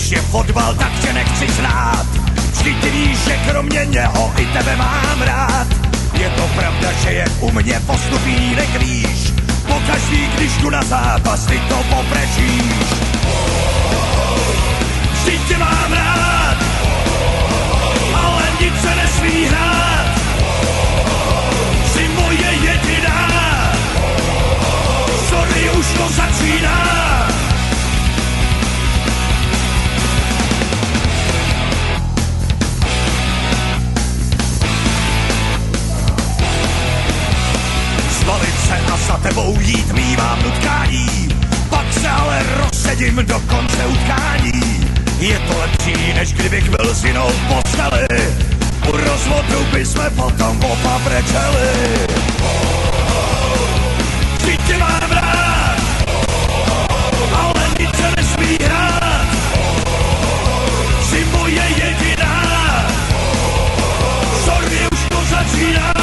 když je fotbal, tak tě nechci znát. Vždyť ty víš, že kromě něho i tebe mám rád. Je to pravda, že je u mě postupínek výš. Pokaždý, když jdu na zápas, ty to poprečíš. Vždyť tě mám rád, ale nic se nesmí hrát. Jsi moje jediná, sorry, už to začíná. Zbalit se a za tebou jít mívám nutkání, pak se ale rozsedím do konce utkání. Je to lepší, než kdybych byl s jinou v posteli. U rozvodu bychom potom oba brečeli. Vždyť tě mám rád, ale nic se nesmí hrát. Jsi moje jediná, sorry, už to začíná.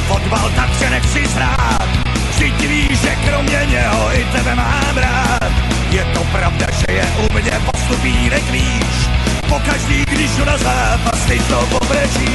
Fotbal, tak se nechci zhrát. Vždyť víš, že kromě něho i tebe mám rád. Je to pravda, že je u mě postupínek výš. Pokaždý, když jdu na zápas, ty to pobrečíš.